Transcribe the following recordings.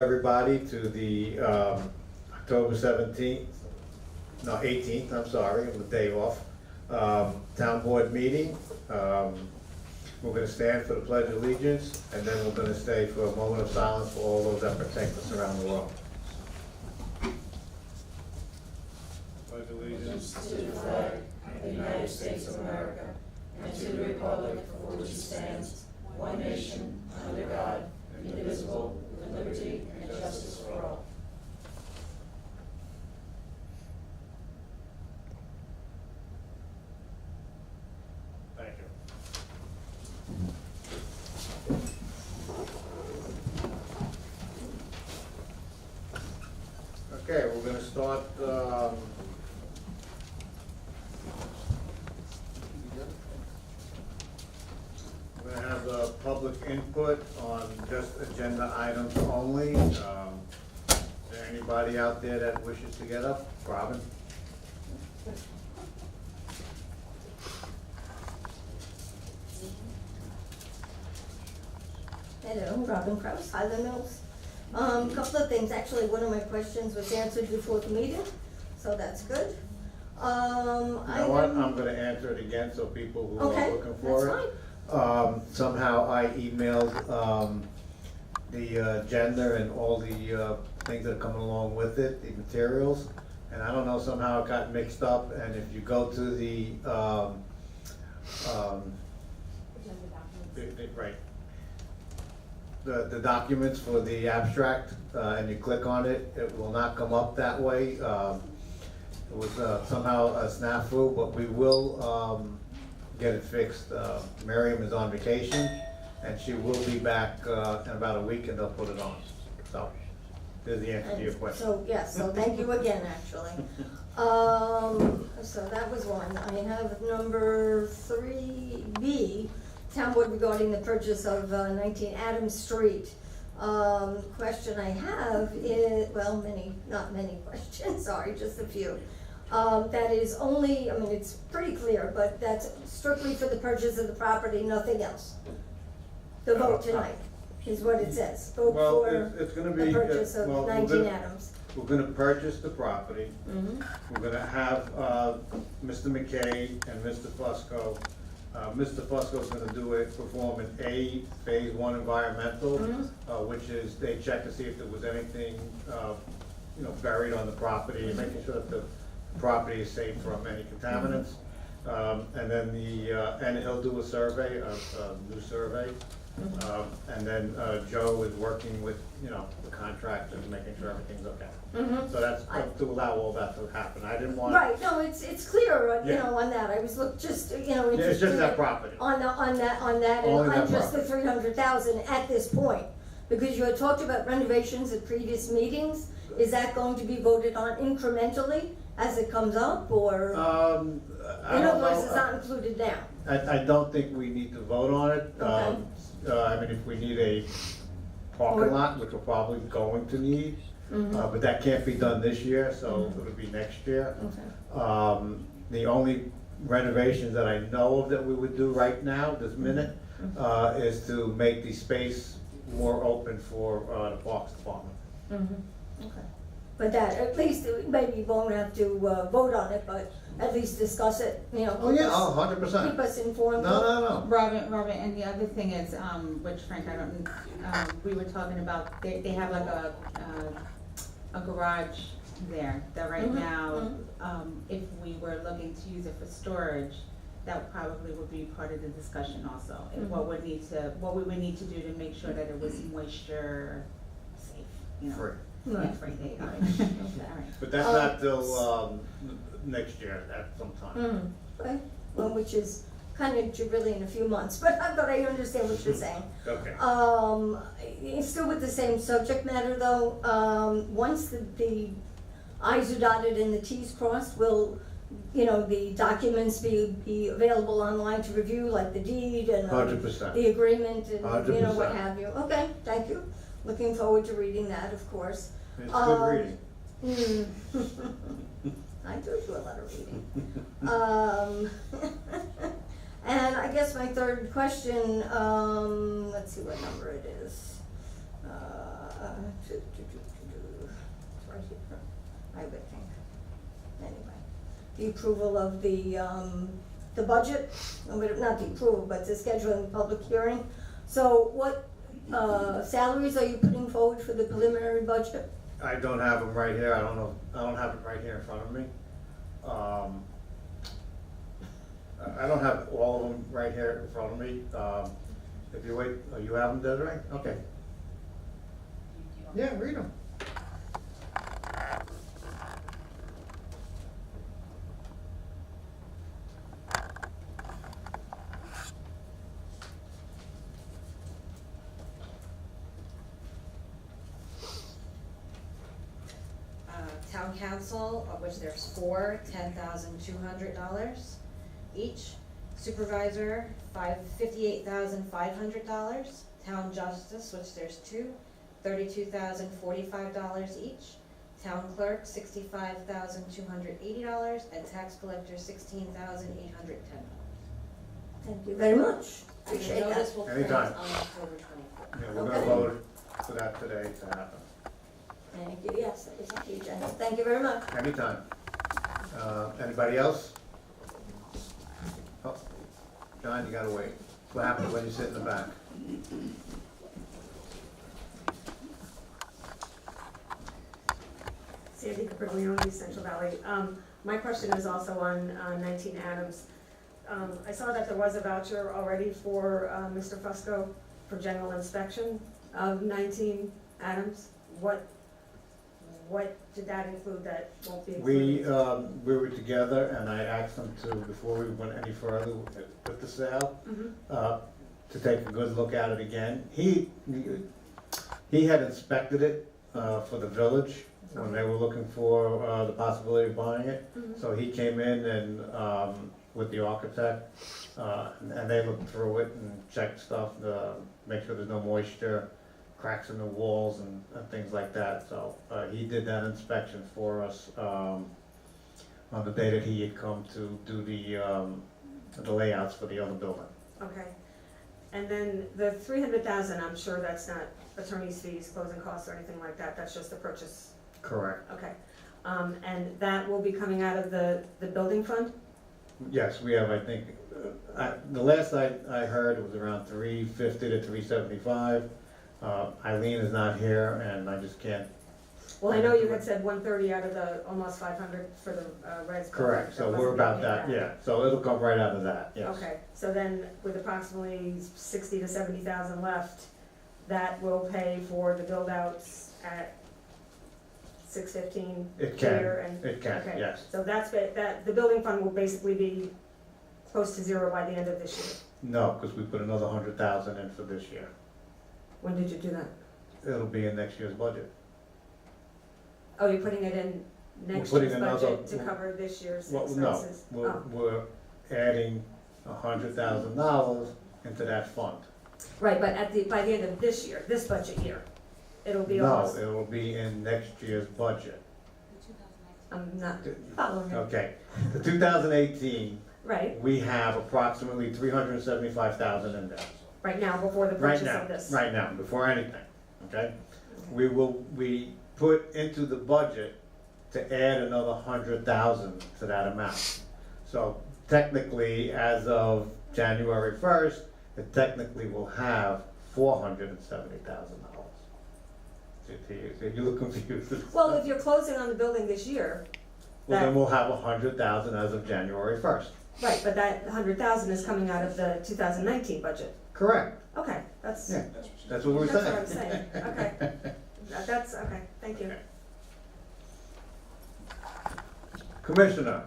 Everybody to the October 17th, no 18th, I'm sorry, I'm the day off, town board meeting. We're going to stand for the Pledge of Allegiance, and then we're going to stay for a moment of silence for all those that protect us around the world. Pledge allegiance To the flag of the United States of America and to the republic for which it stands, one nation, under God, indivisible, with liberty and justice for all. Thank you. Okay, we're gonna start, we're gonna have the public input on just agenda items only. Is there anybody out there that wishes to get up? Robin? Hello, Robin Kraus, Highland Mills. Couple of things, actually, one of my questions was answered before the meeting, so that's good. You know what, I'm gonna answer it again, so people who are Okay, looking for that's it. Somehow I emailed, the agenda and all the, things that are coming along with it, the materials. And I don't know, somehow it got mixed up, and if you go to the, right, the documents for the abstract, and you click on it, it will not come up that way. It was somehow a snafu, but we will get it fixed. Miriam is on vacation, and she will be back in about a week, and they'll put it on. So, there's the answer to your question. So, yes, so thank you again, actually. So that was one. I have number 3B, town board regarding the purchase of 19 Adams Street. Question I have is, well, not many questions, sorry, just a few. That is only, I mean, it's pretty clear, but that's strictly for the purchase of the property, nothing else. The vote tonight is what it says. Vote Well, for it's gonna be, the purchase of well, 19 Adams. we're gonna purchase the property. Mhm. We're gonna have Mr. McKay and Mr. Fusco. Mr. Fusco's gonna perform an phase 1 environmental, which is they check to see if there was anything, buried on the property, and making sure that the property is safe from any contaminants. And then and he'll do a survey, a new survey. And then Joe is working with, the contractors, making sure everything's okay. So that's to allow all that to happen. I didn't want. Right, no, it's clear, Yeah. on that. I was It's interested. just that property. On that, Only and that on just the property. 300,000 at this point. Because you had talked about renovations at previous meetings. Is that going to be voted on incrementally as it comes up, or? I In don't other words, know. it's not included now. I don't think we need to vote on it. Okay. I mean, if we need a parking Or- lot, which we're probably going to need, but that can't be done this year, so it'll be next year. Okay. The only renovations that I know of that we would do right now, this minute, is to make the space more open for the Parks Department. Okay. But that, at least, maybe you won't have to vote on it, but at least discuss it, Oh, yeah, 100%. keep us informed. No. Robin, and the other thing is, which Frank, I don't, we were talking about, they have like a garage there, that right now, if we were looking to use it for storage, that probably would be part of the discussion also. And what we would need to do to make sure that it was moisture safe, Free. Yeah, Right. free, there you go. All right. But that's not till next year, at some time. Okay, well, which is kind of really in a few months, but I understand what you're saying. Okay. Still with the same subject matter though, once the i's are dotted and the t's crossed, will, the documents be available online to review, like the deed and 100%. the agreement and, what 100%. have you? Okay, thank you. Looking forward to reading that, of course. It's good reading. I do a lot of reading. And I guess my third question, let's see what number it is. It's right here, I would think. Anyway, the approval of the budget, not the approval, but the scheduling the public hearing. So what, salaries are you putting forward for the preliminary budget? I don't have them right here, I don't have it right here in front of me. I don't have all of them right here in front of me. If you wait, oh, you have them, Desiree? Okay. Yeah, read them. Town council, of which there's four, $10,200 each. Supervisor, $58,500. Town justice, which there's two, $32,045 each. Town clerk, $65,280, and tax collector, $16,810. Thank you very much. And Appreciate the that. notice will print Anytime. on October 24th. Yeah, we're Okay. gonna vote for that today to happen, Thank you, yes, that was on the agenda. Thank you very much. anytime. Anybody else? Oh, John, you gotta wait. What happens when you sit in the back? Sandy Capriglione, Central Valley. My question is also on 19 Adams. I saw that there was a voucher already for Mr. Fusco for general inspection of 19 Adams. What did that include that won't be included? We were together and I asked him to, before we went any further with the sale, to take a good look at it again. He had inspected it for the village when they were looking for the possibility of buying it. So he came in and with the architect, and they looked through it and checked stuff to make sure there's no moisture, cracks in the walls and things like that. So he did that inspection for us on the day that he had come to do the layouts for the other building. Okay. And then the 300,000, I'm sure that's not attorney's fees, closing costs or anything like that. That's just the purchase. Correct. Okay. And that will be coming out of the building fund? Yes, we have, I think, the last I heard it was around 350 to 375. Eileen is not here and I just can't. Well, I know you had said 130 out of the almost 500 for the res. Correct, so That we're wasn't about being that, paid yeah, so it'll come right out of that, yes. Okay, so then with approximately 60 to 70,000 left, that will pay for the build outs at 615 It can, here and. it can, Okay. yes. So that's, the building fund will basically be close to zero by the end of this year. No, because we put another 100,000 in for this year. When did you do that? It'll be in next year's budget. Oh, you're putting it in next putting year's another- budget to cover this year's Well, no, expenses? we're, Oh. we're adding $100,000 into that fund. Right, but by the end of this year, this budget year, it'll be No, almost, it will be in next year's budget. I'm not Following it. Okay, the 2018, right, we have approximately 375,000 in there. right now, before the Right purchase now, of this. right now, before anything, okay? We put into the budget to add another 100,000 to that amount. So technically, as of January 1st, it technically will have $470,000. You look confused. Well, if you're closing on the building this year, Well, then we'll have 100,000 as of January 1st. right, but that 100,000 is coming out of the 2019 budget. Correct, Okay, that's, yeah, that's what we're that's saying. what I'm saying, okay. That's, okay, thank you. Commissioner,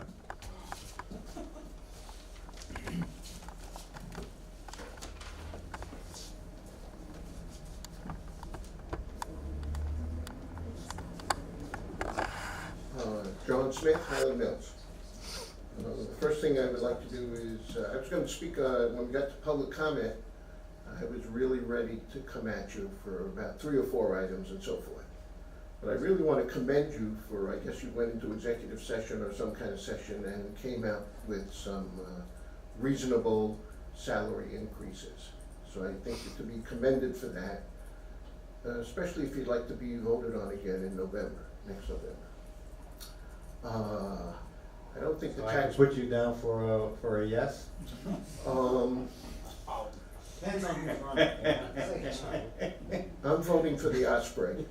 John Smith, Highland Mills. The first thing I would like to do is, I was going to speak, when we got to public comment, I was really ready to come at you for about 3 or 4 items and so forth. But I really want to commend you for, I guess you went into executive session or some kind of session and came out with some reasonable salary increases. So I think you could be commended for that. especially if you'd like to be voted on again in November, next November. I don't think the So I can tax, put you down for a yes? Depends on who's running. I'm voting for the Osprey.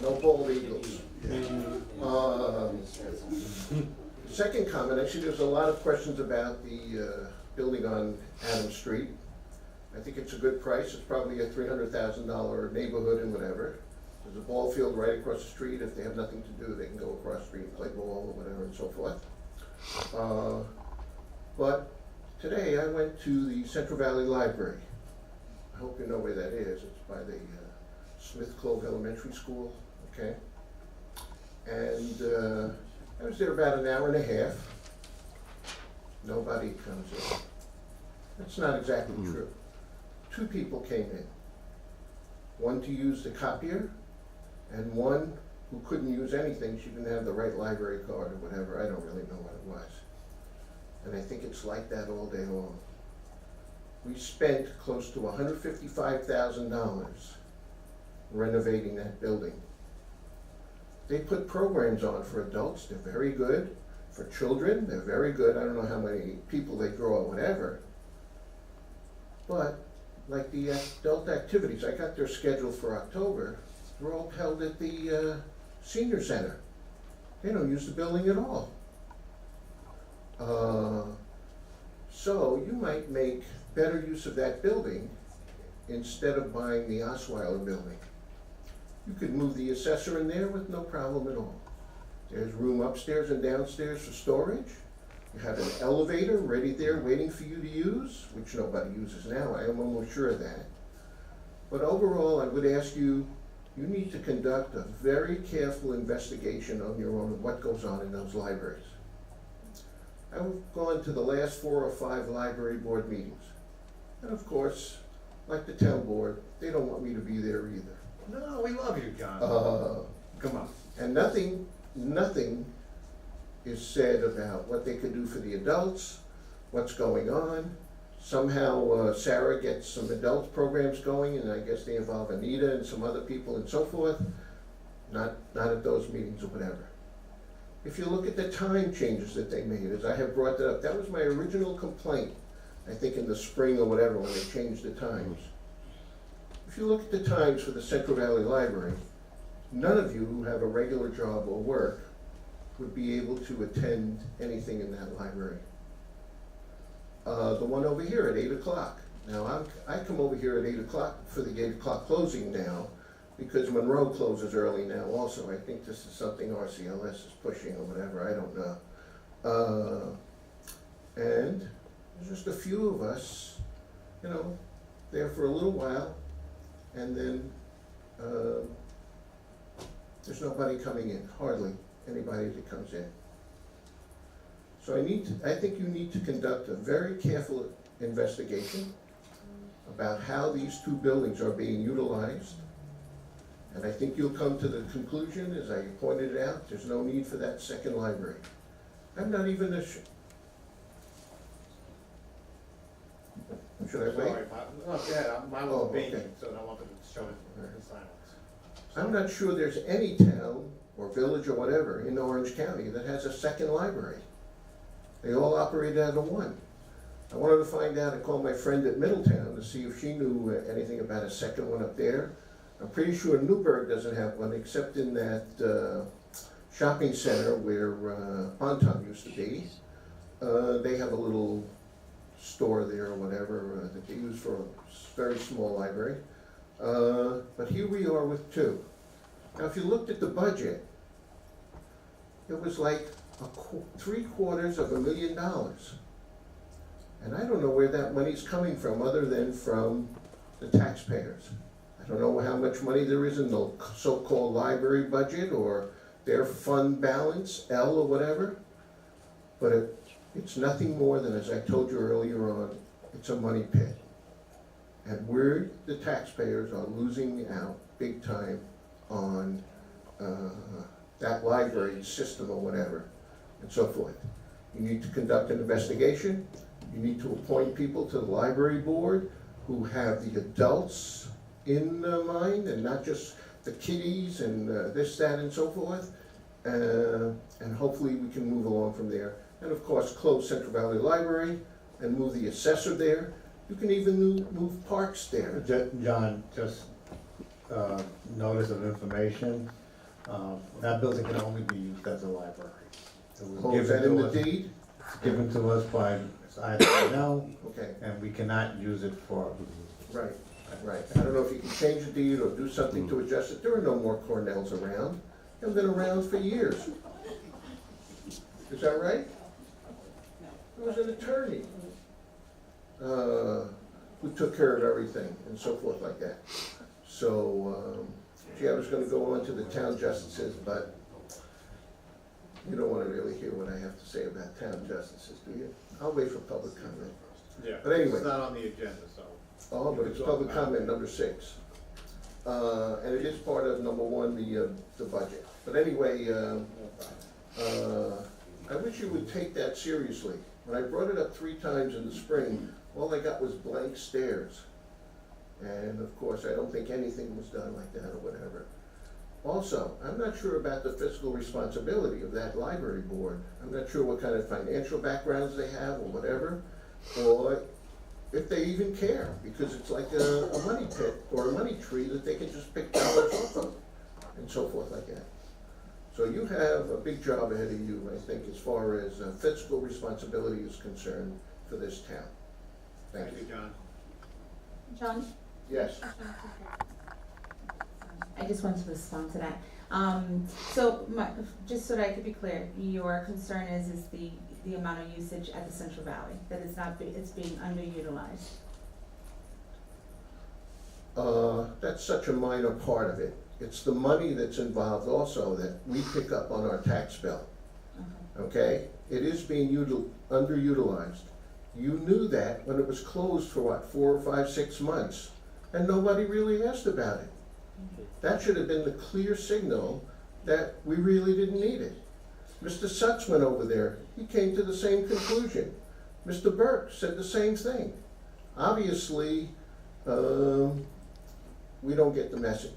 No bald eagles. Second comment, actually, there's a lot of questions about the building on Adams Street. I think it's a good price. It's probably a $300,000 neighborhood and whatever. There's a ball field right across the street. If they have nothing to do, they can go across the street and play ball or whatever and so forth. But today I went to the Central Valley Library. I hope you know where that is. It's by the Smith Clove Elementary School, okay? And I was there about an hour and a half. Nobody comes in. That's not exactly true. 2 people came in. One to use the copier, and one who couldn't use anything. She didn't have the right library card or whatever. I don't really know what it was. And I think it's like that all day long. We spent close to $155,000 renovating that building. They put programs on for adults. They're very good. For children, they're very good. I don't know how many people they draw or whatever. But like the adult activities, I got their schedule for October. They're all held at the senior center. They don't use the building at all. So you might make better use of that building instead of buying the Osweiler building. You could move the assessor in there with no problem at all. There's room upstairs and downstairs for storage. You have an elevator ready there waiting for you to use, which nobody uses now, I am almost sure of that. But overall, I would ask you, you need to conduct a very careful investigation on your own of what goes on in those libraries. I've gone to the last 4 or 5 library board meetings. And of course, like the town board, they don't want me to be there either. No, we love you, John. Come on. And nothing is said about what they could do for the adults, what's going on. Somehow Sarah gets some adult programs going, and I guess they involve Anita and some other people and so forth. Not at those meetings or whatever. If you look at the time changes that they made, as I have brought that up, that was my original complaint, I think in the spring or whatever, when they changed the times. If you look at the times for the Central Valley Library, none of you who have a regular job or work would be able to attend anything in that library. The one over here at 8 o'clock. Now, I come over here at 8 o'clock for the 8 o'clock closing now, because Monroe closes early now also. I think this is something RCLS is pushing or whatever, I don't know. And there's just a few of us, you know, there for a little while, and then there's nobody coming in, hardly anybody that comes in. So I think you need to conduct a very careful investigation about how these 2 buildings are being utilized. And I think you'll come to the conclusion, as I pointed out, there's no need for that second library. I'm not even should I wait? Sorry, no, yeah, mine Oh, was baking, okay. so I wanted to show it in silence. I'm not sure there's any town or village or whatever in Orange County that has a second library. They all operate out of one. I wanted to find out, I called my friend at Middletown to see if she knew anything about a second one up there. I'm pretty sure Newburgh doesn't have one, except in that shopping center where Bonton used to be. They have a little store there or whatever that they use for a very small library. But here we are with 2. Now, if you looked at the budget, it was like $750,000. And I don't know where that money's coming from other than from the taxpayers. I don't know how much money there is in the so-called library budget or their fund balance, L or whatever. But it's nothing more than, as I told you earlier on, it's a money pit. And we're, the taxpayers, are losing out big time on that library system or whatever, and so forth. You need to conduct an investigation. You need to appoint people to the library board who have the adults in mind and not just the kiddies and this, that, and so forth. And hopefully we can move along from there. And of course, close Central Valley Library and move the assessor there. You can even move parks there. John, just notice of information, that building can only be used as a library. It was Oh, is given that in to the us- deed? It's given to us by ISNL, Okay, and we cannot use it for, right, right. I don't know if you can change the deed or do something to adjust it. There are no more Cornells around. They've been around for years. Is that right? There was an attorney who took care of everything and so forth like that. So, gee, I was gonna go on to the town justices, but you don't wanna really hear what I have to say about town justices, do you? I'll wait for public comment. yeah, But anyway. it's not on the agenda, so. Oh, but it's public comment number 6. And it is part of number 1, the budget. But anyway, I wish you would take that seriously. When I brought it up 3 times in the spring, all I got was blank stares. And of course, I don't think anything was done like that or whatever. Also, I'm not sure about the fiscal responsibility of that library board. I'm not sure what kind of financial backgrounds they have or whatever, or if they even care, because it's like a money pit or a money tree that they can just pick dollars off of, and so forth like that. So you have a big job ahead of you, I think, as far as fiscal responsibility is concerned for this town. Thank you. John. John? Yes. I just wanted to respond to that. Just so that I could be clear, your concern is the amount of usage at the Central Valley, that it's being underutilized. That's such a minor part of it. It's the money that's involved also that we pick up on our tax bill, okay? It is being underutilized. You knew that when it was closed for what, 4 or 5, 6 months, and nobody really asked about it. That should have been the clear signal that we really didn't need it. Mr. Sutzman over there, he came to the same conclusion. Mr. Burke said the same thing. Obviously, we don't get the message.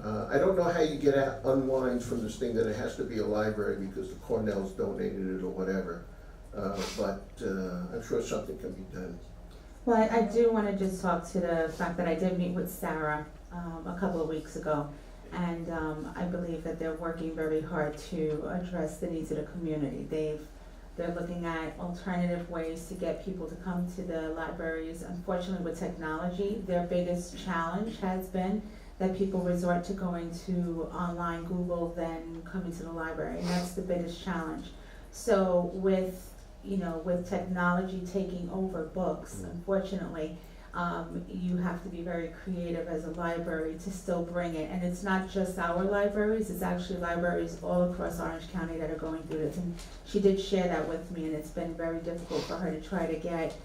I don't know how you get unwind from this thing that it has to be a library because the Cornells donated it or whatever. But I'm sure something can be done. Well, I do want to just talk to the fact that I did meet with Sarah a couple of weeks ago, and I believe that they're working very hard to address the needs of the community. They're looking at alternative ways to get people to come to the libraries. Unfortunately, with technology, their biggest challenge has been that people resort to going to online Google than coming to the library, and that's the biggest challenge. So with technology taking over books, unfortunately, you have to be very creative as a library to still bring it. And it's not just our libraries, it's actually libraries all across Orange County that are going through this. And she did share that with me, and it's been very difficult for her to try to get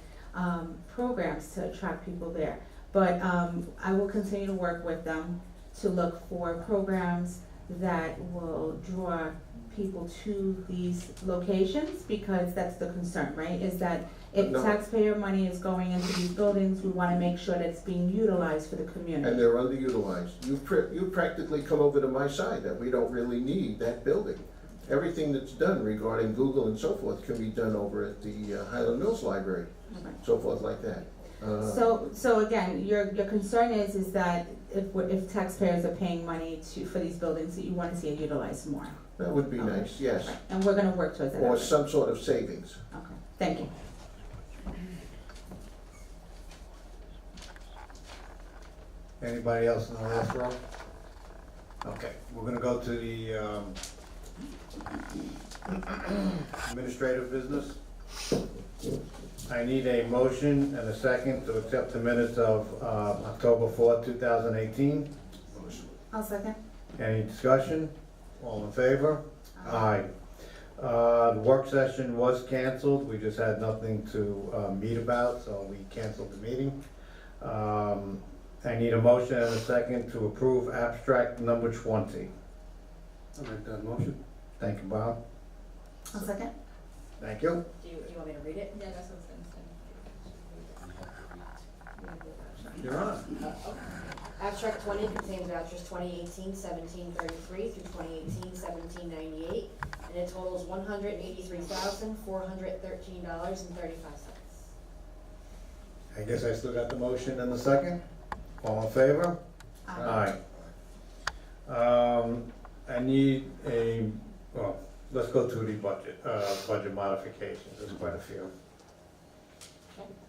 programs to attract people there. But I will continue to work with them to look for programs that will draw people to these locations, because that's the concern, right? Is that if No. taxpayer money is going into these buildings, we wanna make sure that it's being utilized for the And community. they're underutilized. You've practically come over to my side that we don't really need that building. Everything that's done regarding Google and so forth can be done over at the Highland Mills Library, Okay. so forth like that. So again, your concern is that if taxpayers are paying money for these buildings, that you wanna see it utilized more. That would be Okay. nice, yes. Right. And we're gonna work towards that. Or effort. some sort of savings. Okay, thank you. Anybody else in the last row? Okay, we're gonna go to the administrative business. I need a motion and a second to accept the minutes of October 4th, 2018. I'll second. Any discussion? All in favor? Aye. The work session was canceled, we just had nothing to meet about, so we canceled the meeting. I need a motion and a second to approve abstract number 20. I'll make that motion. Thank you, Bob. I'll second. Thank you. Do you want me to read it? Yeah, that's what I was gonna say. You're on. Abstract 20 contains vouchers 2018-1733 through 2018-1798, and it totals $183,413.35. I guess I still got the motion and the second. All in favor? Aye. I need well, let's go through the budget modifications, there's quite a few.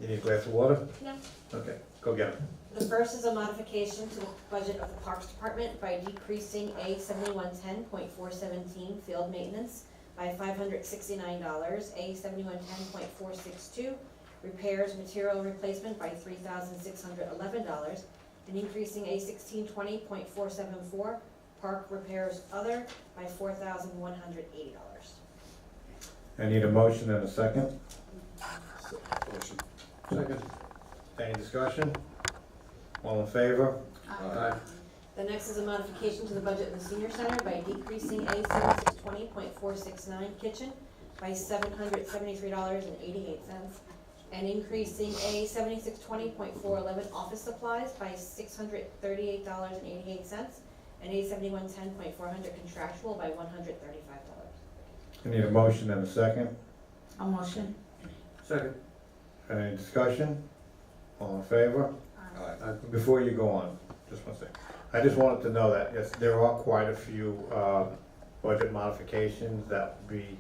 You need a glass of water? No. Okay, go get it. The first is a modification to the budget of the Parks Department by decreasing A7110.417 field maintenance by $569, A7110.462 repairs material replacement by $3,611, and increasing A1620.474 park repairs other by $4,180. I need a motion and a second. Motion. Second. Any discussion? All in favor? Aye. The next is a modification to the budget of the senior center by decreasing A7620.469 kitchen by $773.88, and increasing A7620.411 office supplies by $638.88, and A7110.400 contractual by $135. I need a motion and a second. A motion. Second. Any discussion? All in favor? Aye. Before you go on, just one second. I just wanted to know that, yes, there are quite a few budget modifications that will be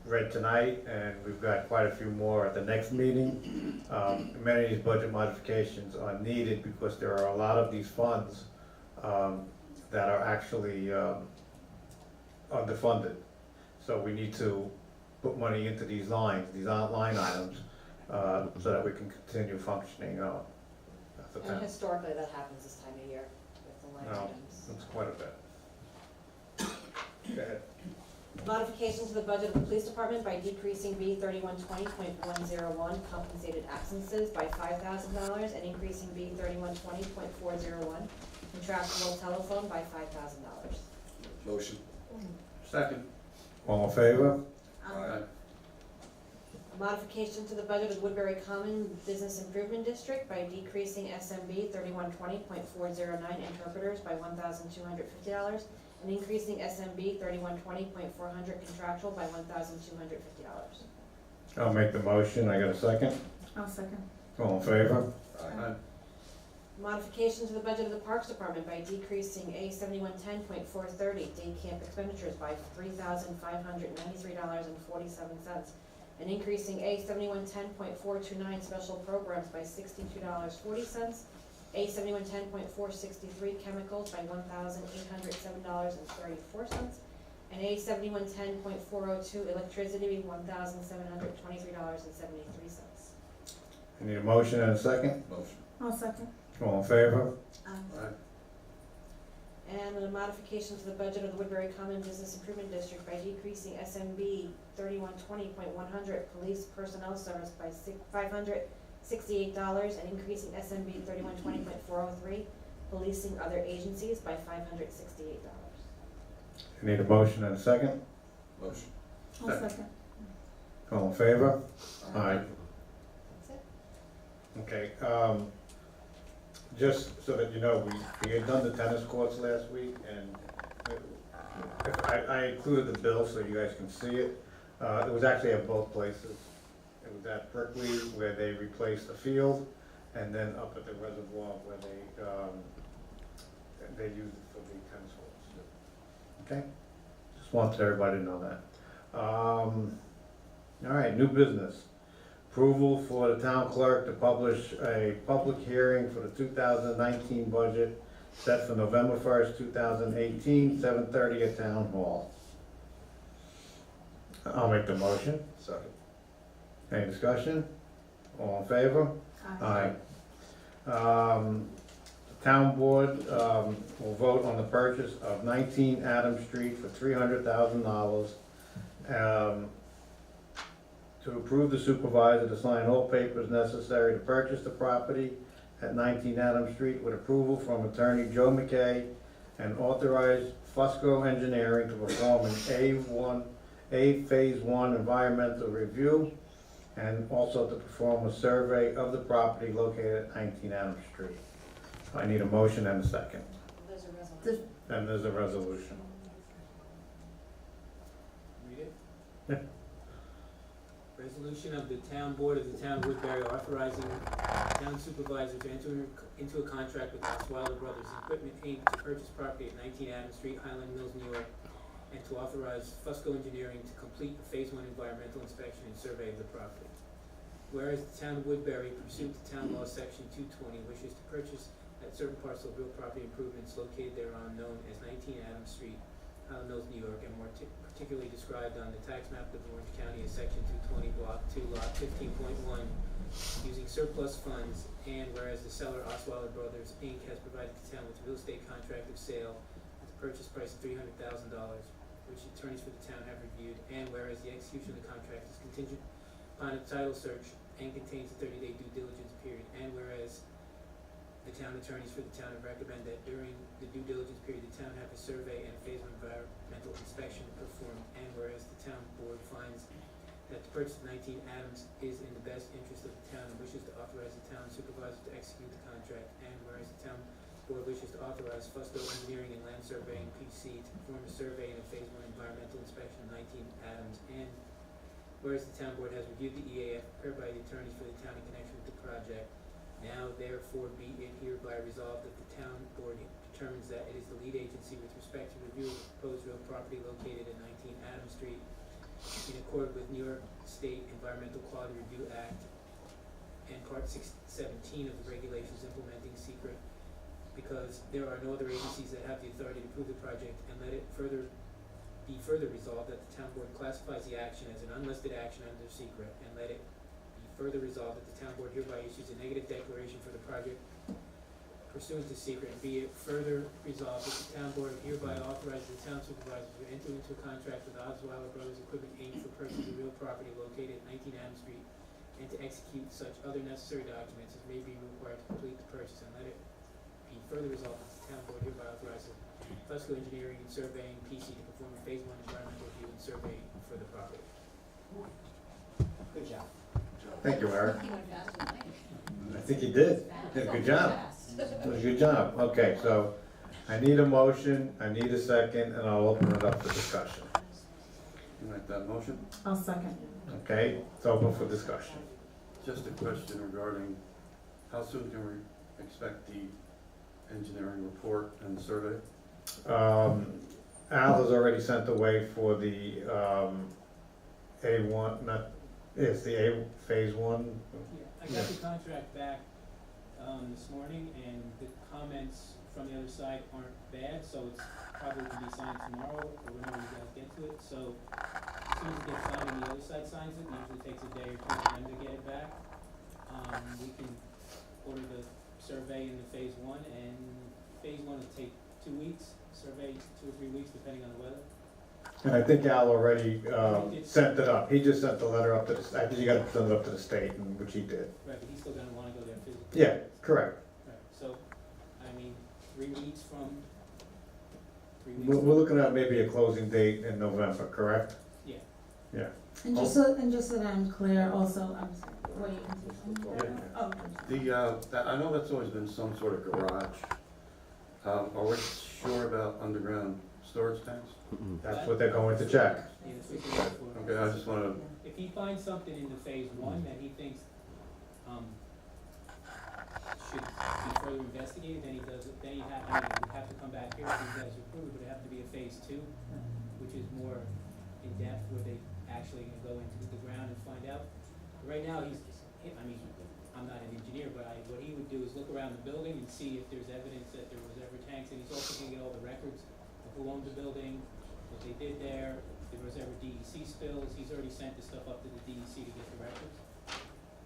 read tonight, and we've got quite a few more at the next meeting. Many of these budget modifications are needed because there are a lot of these funds that are actually underfunded. So we need to put money into these lines, these line items, so that we can continue functioning as a And town. historically, that happens this time of year with the line No. items. That's quite a bit. Go ahead. Modification to the budget of the police department by decreasing B3120.101 compensated absences by $5,000, and increasing B3120.401 contractual telephone by $5,000. Motion. Second. All in favor? Aye. Modification to the budget of Woodbury Common Business Improvement District by decreasing SMB 3120.409 interpreters by $1,250, and increasing SMB 3120.400 contractual by $1,250. I'll make the motion. I got a second. I'll second. All in favor? Aye. Modification to the budget of the Parks Department by decreasing A7110.430 day camp expenditures by $3,593.47, and increasing A7110.429 special programs by $62.40, A7110.463 chemicals by $1,807.34, and A7110.402 electricity by $1,723.73. I need a motion and a second. Motion. I'll second. All in favor? Aye. And a modification to the budget of the Woodbury Common Business Improvement District by decreasing SMB 3120.100 police personnel service by $568, and increasing SMB 3120.403 policing other agencies by $568. I need a motion and a second. Motion. I'll second. All in favor? Aye. That's it. Okay, just so that you know, we had done the tennis courts last week, and I included the bill so you guys can see it. It was actually at both places. It was at Berkeley where they replaced the field, and then up at the reservoir where they used it for the tennis courts. Okay? Just wanted everybody to know that. All right, new business. Approval for the town clerk to publish a public hearing for the 2019 budget set for November 1st, 2018, 7:30 at Town Hall. I'll make the motion. Second. Any discussion? All in favor? Aye. The town board will vote on the purchase of 19 Adams Street for $300,000. To approve the supervisor to sign all papers necessary to purchase the property at 19 Adams Street with approval from attorney Joe McKay, and authorize Fusco Engineering to perform an A Phase 1 environmental review and also to perform a survey of the property located at 19 Adams Street. I need a motion and a second, There's a resolution. and there's a resolution. Read it? Yeah. Resolution of the town board of the town of Woodbury authorizing town supervisor to enter into a contract with Osweiler Brothers Equipment Inc. to purchase property at 19 Adams Street, Highland Mills, New York, and to authorize Fusco Engineering to complete the Phase 1 environmental inspection and survey of the property. Whereas the town of Woodbury, pursuant to town law section 220, wishes to purchase at certain parcel of real property improvements located thereon known as 19 Adams Street, Highland Mills, New York, and more particularly described on the tax map of Orange County as section 220, block 2, lot 15.1, using surplus funds, and whereas the seller, Osweiler Brothers Inc., has provided the town with a real estate contract of sale at the purchase price of $300,000, which attorneys for the town have reviewed, and whereas the execution of the contract is contingent upon a title search and contains a 30-day due diligence period, and whereas the town attorneys for the town have recommended that during the due diligence period, the town have a survey and a phase 1 environmental inspection performed, and whereas the town board finds that the purchase of 19 Adams is in the best interest of the town and wishes to authorize the town supervisor to execute the contract, and whereas the town board wishes to authorize Fusco Engineering and Land Surveying PC to perform a survey and a phase 1 environmental inspection of 19 Adams, and whereas the town board has reviewed the EAF prepared by the attorneys for the town in connection with the project, now therefore be it hereby resolved that the town board determines that it is the lead agency with respect to review of proposed real property located at 19 Adams Street in accord with New York State Environmental Quality Review Act and Part 617 of the regulations implementing secret, because there are no other agencies that have the authority to approve the project, and let it be further resolved that the town board classifies the action as an unlisted action under secret, and let it be further resolved that the town board hereby issues a negative declaration for the project pursuant to secret, and be it further resolved that the town board hereby authorizes the town supervisor to enter into a contract with Osweiler Brothers Equipment Inc. for purchase of real property located at 19 Adams Street, and to execute such other necessary documents as may be required to complete the purchase, and let it be further resolved that the town board hereby authorizes Fusco Engineering and Surveying PC to perform a phase 1 environmental review and survey for the property. Good job. Thank you, Eric. He went faster than I did. I think you did. Did a good job. It was a good job. Okay, so I need a motion, I need a second, and I'll open it up for discussion. You like that motion? I'll second. Okay, it's open for discussion. Just a question regarding, how soon can we expect the engineering report and the survey? Al has already sent away for the, A1, not, it's the A, phase 1. Yeah, I got the contract back, this morning, and the comments from the other side aren't bad, so it's probably gonna be signed tomorrow, or whenever you guys get to it, so as soon as it gets signed and the other side signs it, usually takes a day or two for them to get it back. We can order the survey in the phase 1, and phase 1 will take 2 weeks, survey 2 or 3 weeks, depending on the weather. And I think Al already, sent it up. He just sent the letter up to the, I think you gotta send it up to the state, and which he did. Right, but he's still gonna wanna go there physically. Yeah, correct. Right, so, I mean, 3 weeks from, 3 weeks. We're looking at maybe a closing date in November, correct? Yeah. Yeah. And just so that I'm clear, also, I'm sorry, were you gonna say something? Yeah. Oh, I know that's always been some sort of garage. Are we sure about underground storage tanks? That's what they're going to check. Yeah, that's what you're looking for. Okay, I just wanna, If he finds something in the phase 1 that he thinks, should be further investigated, then he does it, then he would have to come back here if you guys approve, but it'd have to be a phase 2, which is more in depth, where they actually gonna go into the ground and find out. Right now, I'm not an engineer, but what he would do is look around the building and see if there's evidence that there was ever tanks, and he's also gonna get all the records of who owned the building, what they did there, if there was ever DEC spills. He's already sent the stuff up to the DEC to get the records.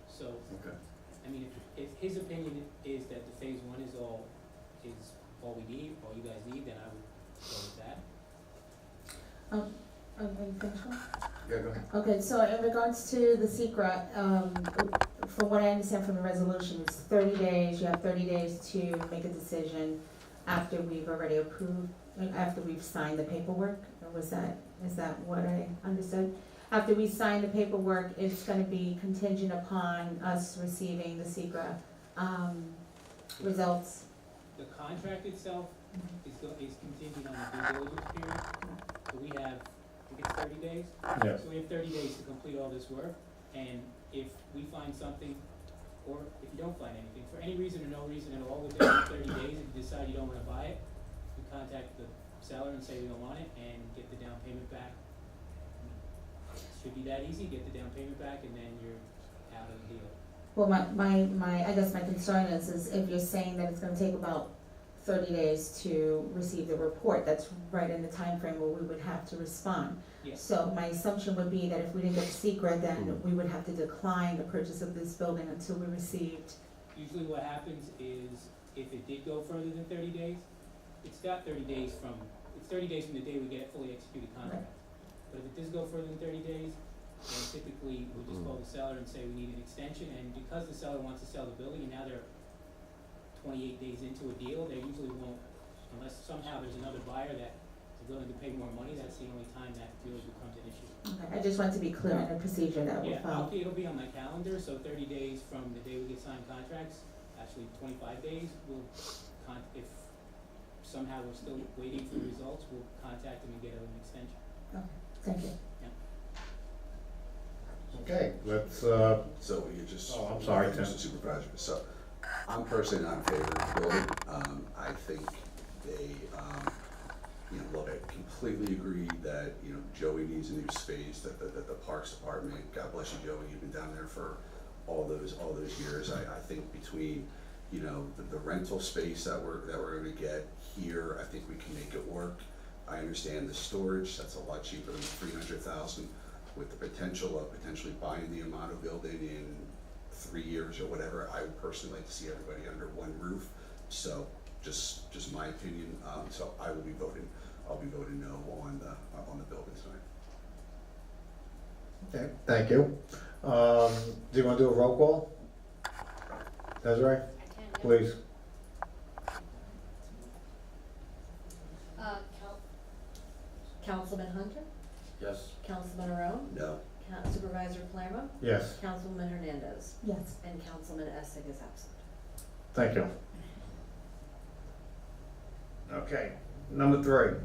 So, okay. I mean, if his opinion is that the phase 1 is all we need, all you guys need, then I would go with that. are you finished? Yeah, go ahead. Okay, so in regards to the secret, from what I understand from the resolution, it's 30 days, you have 30 days to make a decision after we've already approved, after we've signed the paperwork, or is that what I understood? after we sign the paperwork, it's gonna be contingent upon us receiving the secret, results. The contract itself is contingent on the due diligence period. So we have, I think it's 30 days. Yeah. So we have 30 days to complete all this work, and if we find something, or if you don't find anything, for any reason or no reason at all, within 30 days, if you decide you don't wanna buy it, you contact the seller and say we don't want it, and get the down payment back. Should be that easy, get the down payment back, and then you're out of the deal. Well, I guess my concern is if you're saying that it's gonna take about 30 days to receive the report, that's right in the time frame where we would have to respond. Yes. So my assumption would be that if we didn't get the secret, then we would have to decline the purchase of this building until we received. Usually what happens is, if it did go further than 30 days, it's 30 days from the day we get a fully executed contract. But if it does go further than 30 days, then typically we just call the seller and say we need an extension, and because the seller wants to sell the building, and now they're 28 days into a deal, they usually won't, unless somehow there's another buyer that is willing to pay more money, that's the only time that really becomes an issue. Okay, I just want to be clear on the procedure that we'll Yeah, follow. it'll be on my calendar, so 30 days from the day we get signed contracts, actually 25 days, if somehow we're still waiting for results, we'll contact them and get an extension. Okay, thank you. Okay, let's, So you just. Oh, I'm sorry, Tim. Mr. Supervisor, so I'm personally not in favor of the building. I think they, look, I completely agree that, Joey needs a new space, that the Parks Department, God bless you, Joey, you've been down there for all those years. I think between, the rental space that we're gonna get here, I think we can make it work. I understand the storage, that's a lot cheaper than $300,000, with the potential of potentially buying the Amato building in 3 years or whatever. I would personally like to see everybody under one roof. So just my opinion. So I'll be voting no on the building tonight. okay, thank you. Do you wanna do a roll call? Desiree, I can, yeah. please. Councilman Hunter, Yes. Councilman Arone, No. Supervisor Palermo, Yes, Councilman Hernandez, Yes. and Councilman Essig is absent. thank you. Okay, number 3.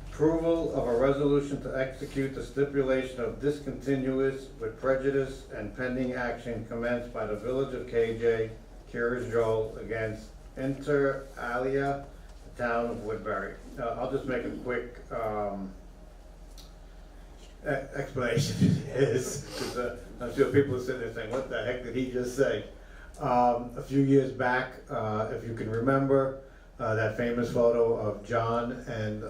Approval of a resolution to execute the stipulation of discontinuous with prejudice and pending action commenced by the Village of KJ, Curious Joel against Inter Alia, the town of Woodbury. I'll just make a quick, explanation is, because I'm sure people are sitting there saying, what the heck did he just say? A few years back, if you can remember, that famous photo of John and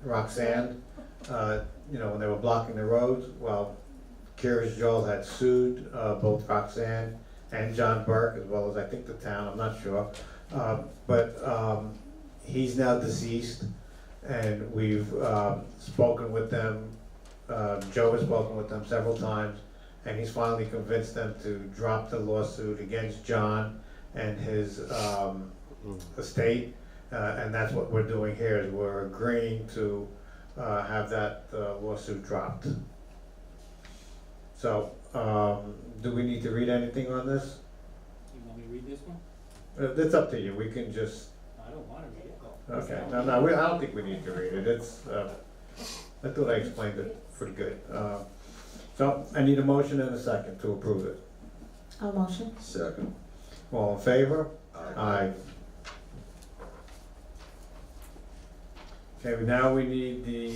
Roxanne, when they were blocking the roads. Well, Curious Joel had sued both Roxanne and John Burke, as well as I think the town, I'm not sure. But he's now deceased, and we've spoken with them. Joe has spoken with them several times, and he's finally convinced them to drop the lawsuit against John and his estate, and that's what we're doing here, is we're agreeing to have that lawsuit dropped. So, do we need to read anything on this? You want me to read this one? It's up to you, we can just, I don't wanna read it. okay, no, I don't think we need to read it, it's, I thought I explained it pretty good. So, I need a motion and a second to approve it. I'll motion. Second. All in favor? Aye. Aye. Okay, now we need the,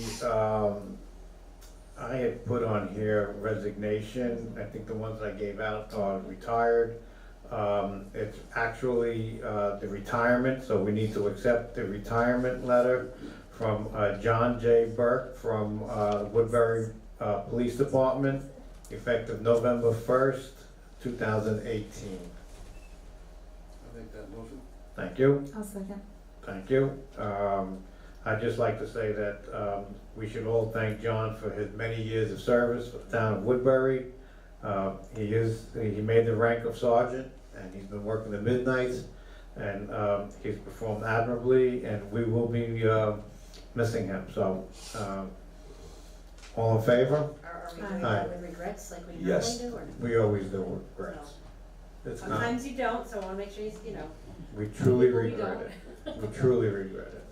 I had put on here resignation. I think the ones I gave out are retired. It's actually the retirement, so we need to accept the retirement letter from John J. Burke from Woodbury Police Department, effective November 1st, 2018. I'll make that motion. Thank you. I'll second. Thank you. I'd just like to say that we should all thank John for his many years of service for the town of Woodbury. He made the rank of sergeant, and he's been working the midnights, and he's performed admirably, and we will be missing him. So All in favor? Are we doing Aye. that with regrets like we Yes. normally do, or? We always do regrets. It's not, Sometimes you don't, so I wanna make sure you know. we truly People we regret it. We truly regret it.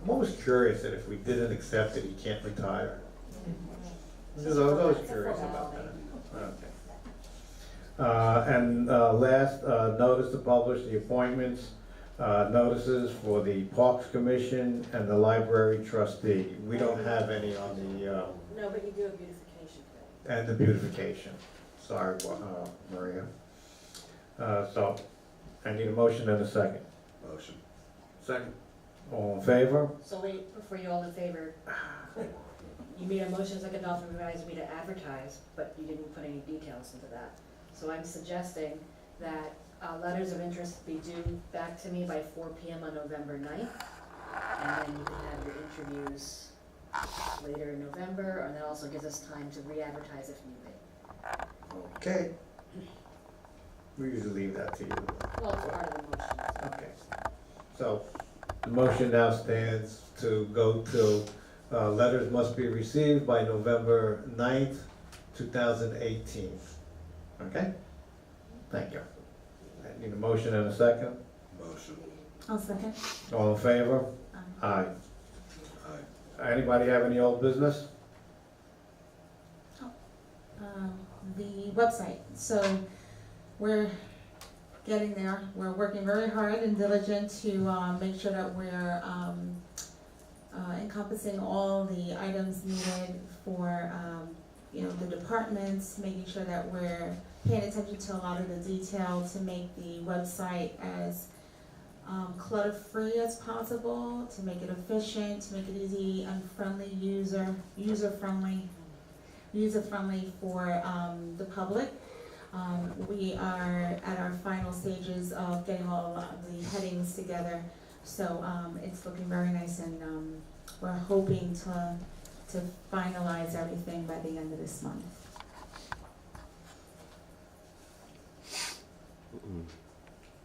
I'm always curious that if we didn't accept it, he can't retire. I was always It's a curious about formality. that. Okay. And last, notice to publish the appointments, notices for the Parks Commission and the Library Trustee. We don't have any on the, No, but you do a beautification thing. and the beautification. Sorry, Maria. So, I need a motion and a second. Motion. Second. All in favor? So wait, before you all in favor, you made a motion as like authorized me to advertise, but you didn't put any details into that. So I'm suggesting that letters of interest be due back to me by 4 PM on November 9th. And then you can have your interviews later in November, and that also gives us time to re-advertise if need be. Okay. We usually leave that to you. Well, it's part of the motion. Okay. So, the motion now stands to go to, letters must be received by November 9th, 2018. Okay? Thank you. I need a motion and a second. Motion. I'll second. All in favor? Aye. Aye. Anybody have any old business? The website, so we're getting there. We're working very hard and diligent to make sure that we're encompassing all the items needed for the departments, making sure that we're paying attention to a lot of the detail to make the website as clutter-free as possible, to make it efficient, to make it easy and friendly, user-friendly for the public. We are at our final stages of getting all of the headings together, so it's looking very nice, and we're hoping to finalize everything by the end of this month.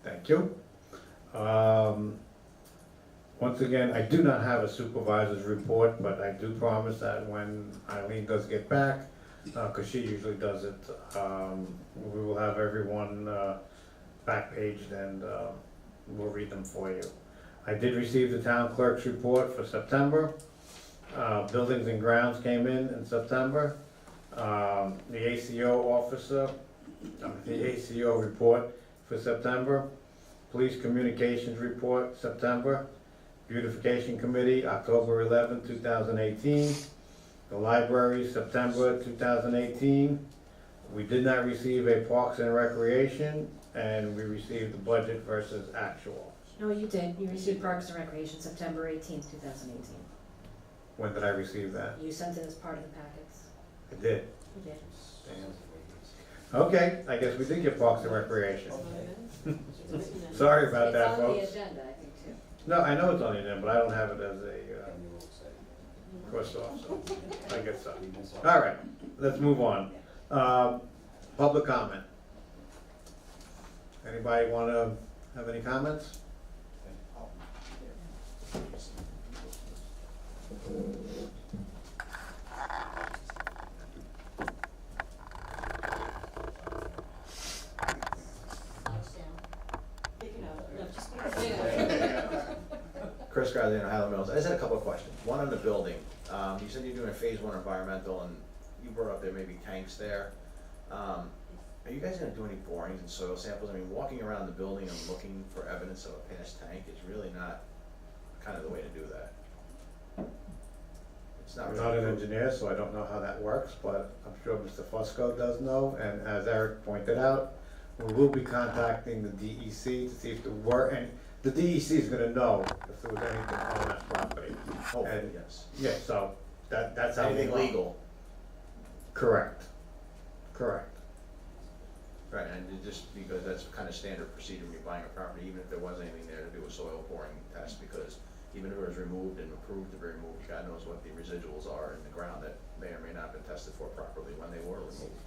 Thank you. Once again, I do not have a supervisor's report, but I do promise that when Eileen does get back, because she usually does it, we will have everyone back-paged, and we'll read them for you. I did receive the town clerk's report for September. Buildings and grounds came in September. The ACO officer, the ACO report for September. Police communications report, September. Beautification committee, October 11, 2018. The library, September 2018. We did not receive a Parks and Recreation, and we received the budget versus actual. No, you did. You received Parks and Recreation September 18th, 2018. When did I receive that? You sent it as part of the packets. I did. You did. Damn. Okay, I guess we did get Parks and Recreation. Sorry about that, It's on the folks. agenda, I think, too. No, I know it's on the agenda, but I don't have it as a cross off, so I guess so. All right, let's move on. Public comment. Anybody want to have any comments? Chris Gardner, Highland Mills. I just had a couple of questions. One on the building. You said you're doing a phase 1 environmental, and you brought up there maybe tanks there. Are you guys gonna do any borings and soil samples? I mean, walking around the building and looking for evidence of a past tank is really not kind of the way to do that. It's not I'm really. not an engineer, so I don't know how that works, but I'm sure Mr. Fusco does know, and as Eric pointed out, we will be contacting the DEC to see if there were any. The DEC is gonna know if there was anything on that property. Hopefully, And- yes. Yeah, so that's how. Anything we'll know. legal. Correct. Correct. Right, and just because that's kind of standard procedure when you're buying a property, even if there was anything there, to do a soil boring test, because even if it was removed and approved to be removed, God knows what the residuals are in the ground that may or may not have been tested for properly when they were removed.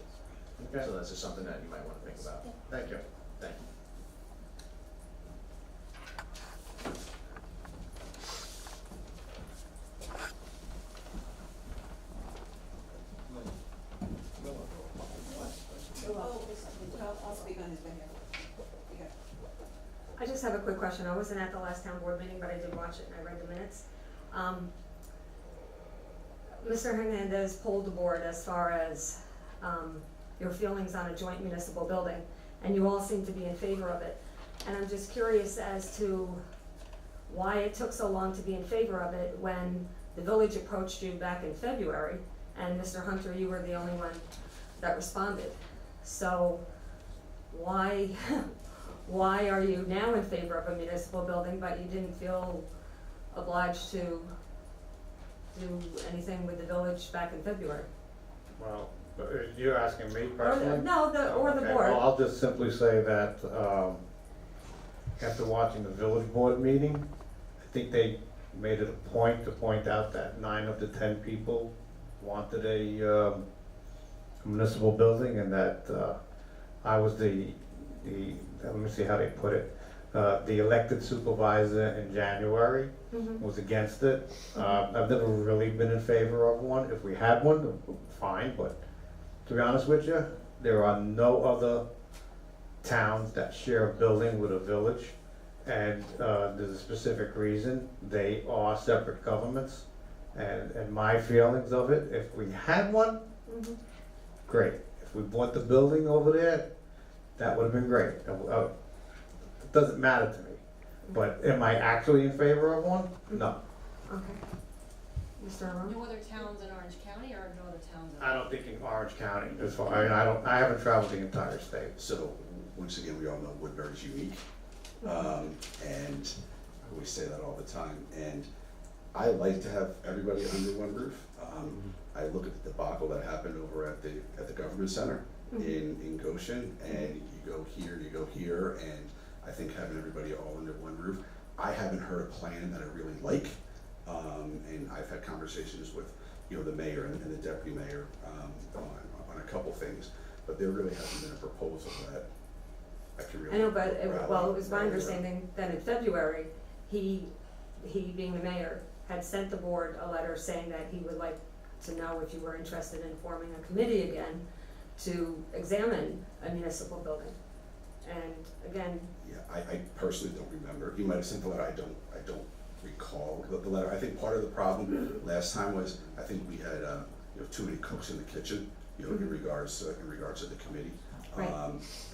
Okay, So that's just something that you might want to think about. thank you. Thank you. I just have a quick question. I wasn't at the last town board meeting, but I did watch it and I read the minutes. Mr. Hernandez polled the board as far as your feelings on a joint municipal building, and you all seem to be in favor of it. And I'm just curious as to why it took so long to be in favor of it when the village approached you back in February, and Mr. Hunter, you were the only one that responded. So why, why are you now in favor of a municipal building, but you didn't feel obliged to do anything with the village back in February? Well, you're asking me personally? No, or the Okay, board. well, I'll just simply say that, after watching the village board meeting, I think they made it a point to point out that 9 of the 10 people wanted a municipal building, and that I was the, let me see how they put it, the elected supervisor in January was against it. I've never really been in favor of one. If we had one, fine, but to be honest with you, there are no other towns that share a building with a village, and there's a specific reason. They are separate governments, and my feelings of it, if we had one, great. If we bought the building over there, that would have been great. It doesn't matter to me, but am I actually in favor of one? No. Okay. Mr. Arone? No other towns in Orange County or no other towns in? I don't think in Orange County, as far, I haven't traveled the entire state. So, once again, we all know Woodbury's unique, and I always say that all the time, and I like to have everybody under one roof. I look at the debacle that happened over at the government center in Goshen, and you go here, and I think having everybody all under one roof, I haven't heard a plan that I really like, and I've had conversations with, the mayor and the deputy mayor, on a couple things, but there really hasn't been a proposal that I can really. I know, but, it rally was my around. understanding that in February, he being the mayor, had sent the board a letter saying that he would like to know if you were interested in forming a committee again to examine a municipal building. And again. Yeah, I personally don't remember. He might have sent the letter. I don't recall the letter. I think part of the problem last time was, I think we had, too many cooks in the kitchen, in regards to the committee. Right.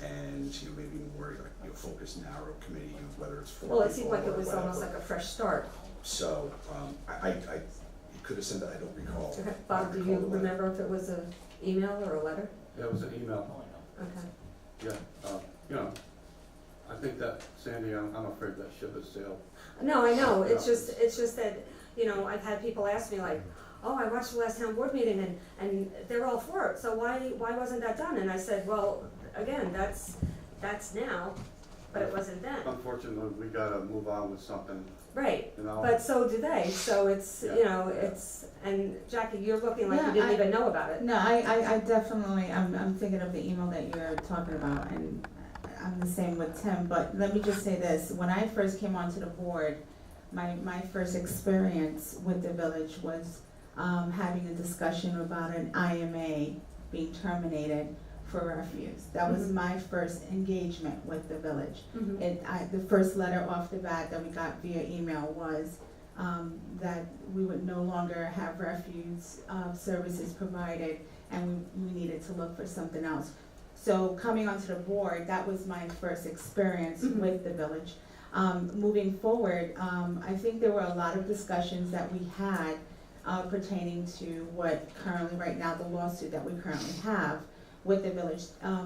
And, maybe more like, focused, narrow committee, whether it's 4 Well, it people seemed like it or was almost whatever. like a fresh start. So, you could have sent that, I don't recall. Okay. Bob, do you remember if it was an email or a letter? Yeah, it was an email. Okay. Yeah, I think that, Sandy, I'm afraid that ship has sailed. No, I know, it's Yeah. just that, I've had people ask me like, oh, I watched the last town board meeting and they're all for it, so why wasn't that done? And I said, well, again, that's now, but it wasn't then. Unfortunately, we gotta move on with something, Right, you know? but so do they, so it's, Yeah. it's, and Jackie, you're looking like you Yeah, didn't even know about it. No, I definitely, I'm thinking of the email that you're talking about, and I'm the same with Tim, but let me just say this, when I first came onto the board, my first experience with the village was having a discussion about an IMA being terminated for refuse. That was my first engagement with the village. The first letter off the bat that we got via email was that we would no longer have refuse services provided, and we needed to look for something else. So coming onto the board, that was my first experience with the village. Moving forward, I think there were a lot of discussions that we had pertaining to what currently, right now, the lawsuit that we currently have with the village.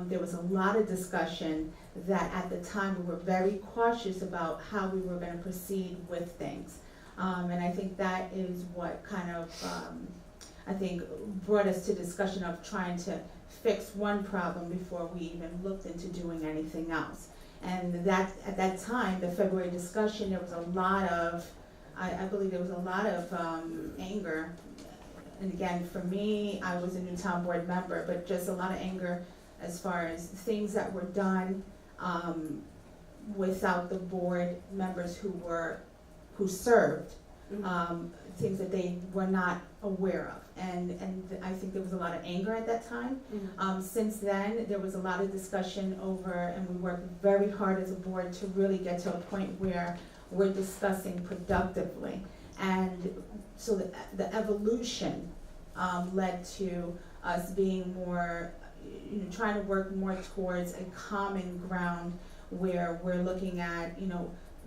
There was a lot of discussion that at the time we were very cautious about how we were gonna proceed with things. And I think that is what kind of, I think brought us to discussion of trying to fix one problem before we even looked into doing anything else. And that, at that time, the February discussion, there was a lot of, I believe there was a lot of anger. And again, for me, I was a new town board member, but just a lot of anger as far as things that were done without the board members who served things that they were not aware of. And I think there was a lot of anger at that time. Since then, there was a lot of discussion over, and we worked very hard as a board to really get to a point where we're discussing productively. And so the evolution led to us being more, trying to work more towards a common ground where we're looking at,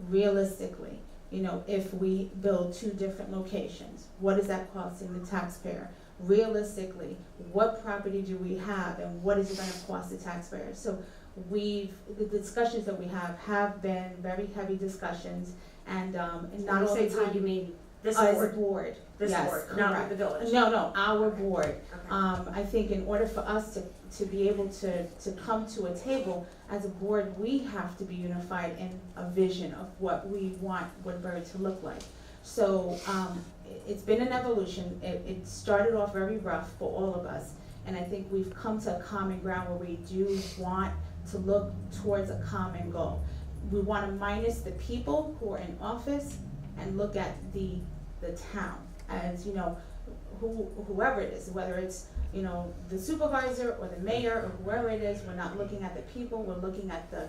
realistically, if we build 2 different locations, what is that costing the taxpayer? Realistically, what property do we have and what is it gonna cost the taxpayer? So the discussions that we have been very heavy discussions, and not When all you the say time. we, you mean this As a board? board, This yes, board, not correct. with the village? No, our board. Okay. I think in order for us to be able to come to a table, as a board, we have to be unified in a vision of what we want Woodbury to look like. So, it's been an evolution. It started off very rough for all of us, and I think we've come to a common ground where we do want to look towards a common goal. We wanna minus the people who are in office and look at the town as, whoever it is, whether it's, the supervisor or the mayor or whoever it is, we're not looking at the people, we're looking at the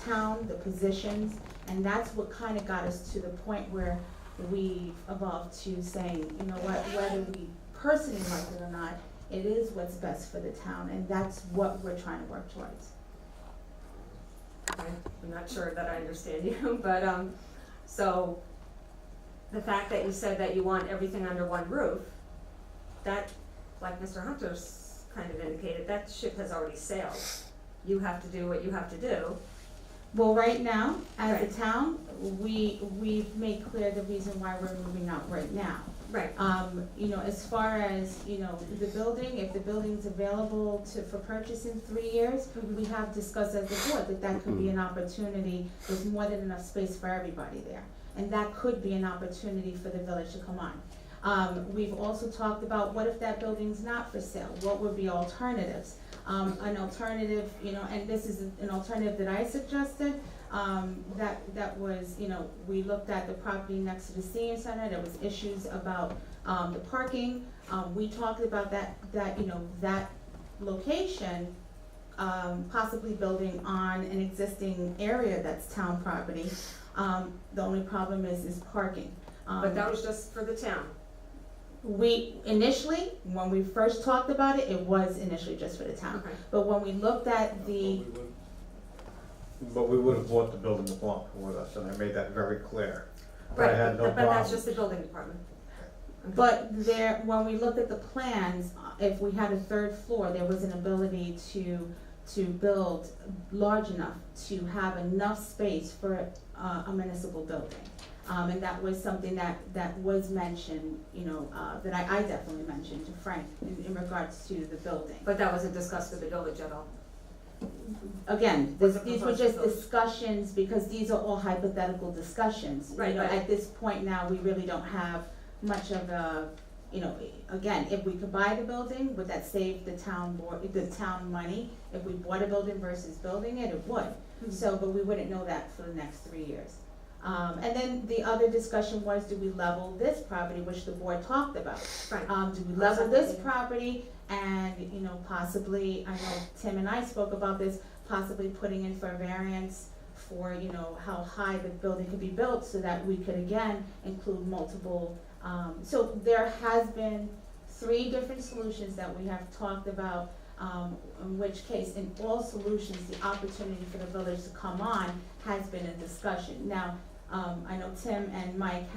town, the positions, and that's what kind of got us to the point where we've evolved to saying, whether we personally like it or not, it is what's best for the town, and that's what we're trying to work towards. Okay. I'm not sure that I understand you, but, so the fact that you said that you want everything under one roof, that, like Mr. Hunter's kind of indicated, that ship has already sailed. You have to do what you have to do. Well, right now, as Right. a town, we've made clear the reason why we're moving out right now. Right. As far as, the building, if the building's available for purchase in 3 years, we have discussed as a board that could be an opportunity. There's more than enough space for everybody there. And that could be an opportunity for the village to come on. We've also talked about what if that building's not for sale? What would be alternatives? An alternative, and this is an alternative that I suggested, that was, we looked at the property next to the senior center, there was issues about, the parking. We talked about that location, possibly building on an existing area that's town property. The only problem is parking. But that was just for the town. We, initially, when we first talked about it, it was initially just for the town. Okay. But when we looked at But we would have bought the building along with us, and I made that very clear. I Right, had no but that's problem. just the building department. But when we looked at the plans, if we had a 3rd floor, there was an ability to build large enough to have enough space for a municipal building. And that was something that was mentioned, that I definitely mentioned to Frank in regards to the building. But that wasn't discussed with the village at all. Again, Was it these were proposed to just village? discussions, because these are all hypothetical discussions. Right, but- At this point now, we really don't have much of a, again, if we could buy the building, would that save the town money? If we bought a building versus building it, it would. So, but we wouldn't know that for the next 3 years. And then the other discussion was, do we level this property, which the board talked about? Right. Do we level this property and, possibly, I know Tim and I spoke about this, possibly putting in for a variance for, how high the building could be built so that we could again include multiple. So there has been 3 different solutions that we have talked about, in which case, in all solutions, the opportunity for the village to come on has been a discussion. Now, I know Tim and Mike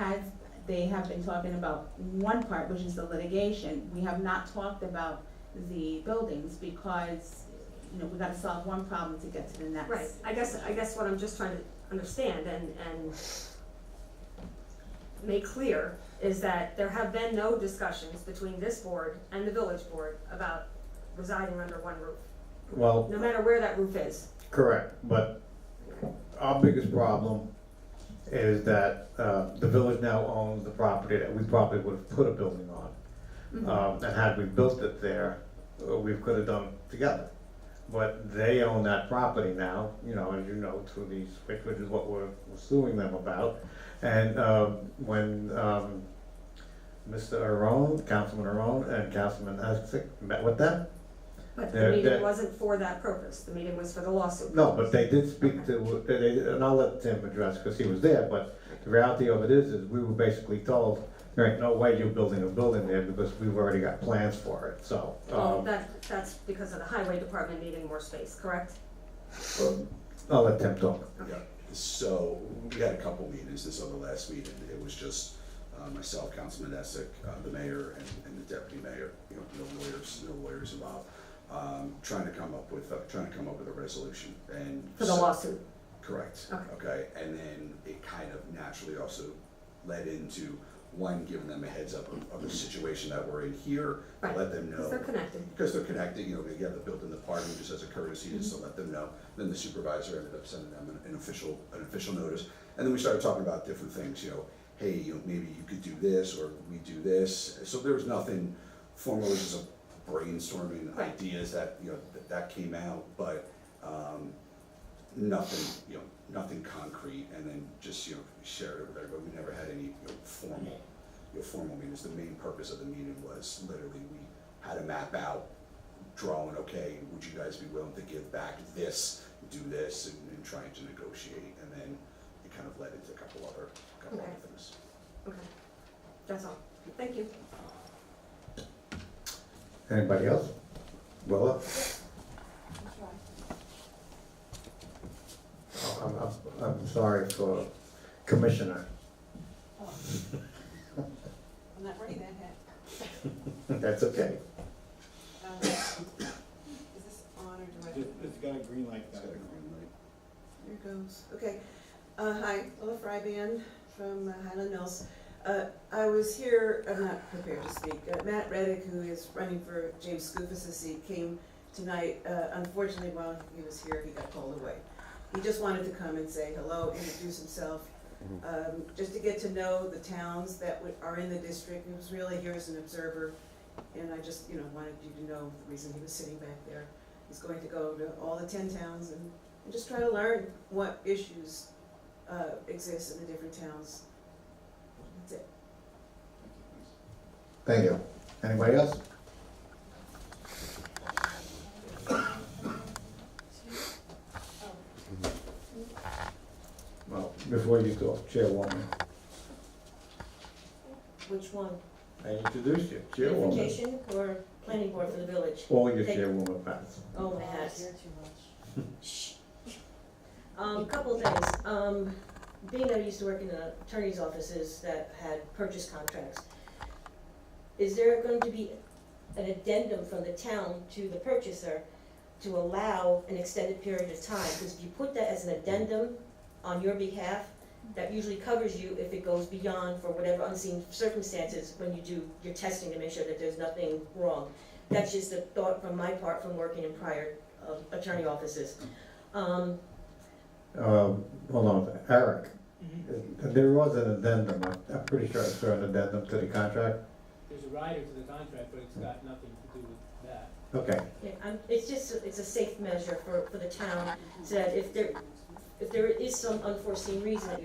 they have been talking about one part, which is the litigation. We have not talked about the buildings because, we gotta solve one problem to get to the next. Right, I guess what I'm just trying to understand and make clear is that there have been no discussions between this board and the village board about residing under one roof, Well, no matter where that roof is. correct, but our biggest problem is that, the village now owns the property that we probably would have put a building on. And had we built it there, we could have done it together. but they own that property now, you know, as you know, through these, which is what we're suing them about. And, when, Mr. Arone, Councilman Arone and Councilman Essex met with them. But They're- the meeting they're- wasn't for that purpose, the meeting was for the lawsuit. No, but they did speak to, and I'll let Tim address, because he was there, but the reality of it is we were basically told, there ain't no way you're building a building there, because we've already got plans for it, so. Well, that's because of the highway department needing more space, correct? I'll let Tim talk. Yeah, so we had a couple meetings, this other last meeting, it was just myself, Councilman Essick, the mayor, and the deputy mayor, you know, no lawyers involved, trying to come up with a resolution, and. For the so- lawsuit. Correct. Okay. Okay, and then it kind of naturally also led into, one, giving them a heads up of the situation that we're in here, to Right, let them know. Because they're connected. Because they're connected, you know, they have the built-in department just as a courtesy, just to let them know. Then the supervisor ended up sending them an official notice. And then we started talking about different things, you know, hey, you know, maybe you could do this, or we do this. So there was nothing formal, it was just a brainstorming Right. ideas that, you know, that came out, but, nothing, you know, nothing concrete, and then just, you know, shared it with everybody. We never had any, you know, formal meetings. The main purpose of the meeting was literally, we had a map out, drawing, okay, would you guys be willing to give back this, do this, and trying to negotiate, and then it kind of led into a couple other Okay. things. Okay, that's all. Thank you. Anybody else? Willa? Oh, I'm sorry for Commissioner. I'm not wearing that hat. That's okay. Is this on or do I? It's got a green light. It's got a green light. Here it goes. Okay. Hi, Lola Fryban from Highland Mills. I was here, I'm not prepared to speak. Matt Reddick, who is running for James Scoofus's seat, came tonight. Unfortunately, while he was here, he got called away. He just wanted to come and say hello, introduce himself, just to get to know the towns that are in the district. He was really here as an observer, and I just, wanted you to know the reason he was sitting back there. He's going to go to all the 10 towns and just try to learn what issues exist in the different towns. That's it. Thank you. Anybody else? Well, before you talk, Chairwoman, Which one? I introduced you, Chairwoman. Beautification or planning board for the village? All your Take- Chairwoman parts. Oh, my hats. Shh. Couple of things. Being I used to work in attorney's offices that had purchase contracts, is there going to be an addendum from the town to the purchaser to allow an extended period of time? Because if you put that as an addendum on your behalf, that usually covers you if it goes beyond for whatever unseen circumstances when you do your testing to make sure that there's nothing wrong. That's just a thought from my part from working in prior attorney offices. Hold on, Eric, there was an addendum, I'm pretty sure I saw an addendum to the contract. There's a rider to the contract, but it's got nothing to do with that. Okay, Yeah, it's a safe measure for the town, so that if there is some unforeseen reason that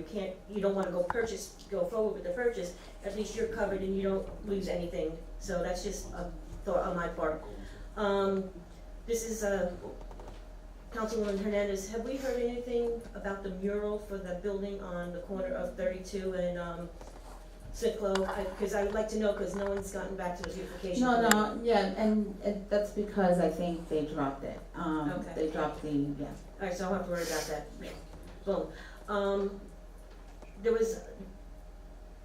you don't wanna go forward with the purchase, at least you're covered and you don't lose anything, so that's just a thought on my part. This is, Councilwoman Hernandez, have we heard anything about the mural for the building on the corner of 32 and, Ciclo? Cause I would like to know, cause no one's gotten back to the beautification. No, yeah, and that's because I think they dropped it. Okay. They dropped the. Alright, so I don't have to worry about that. Boom. There was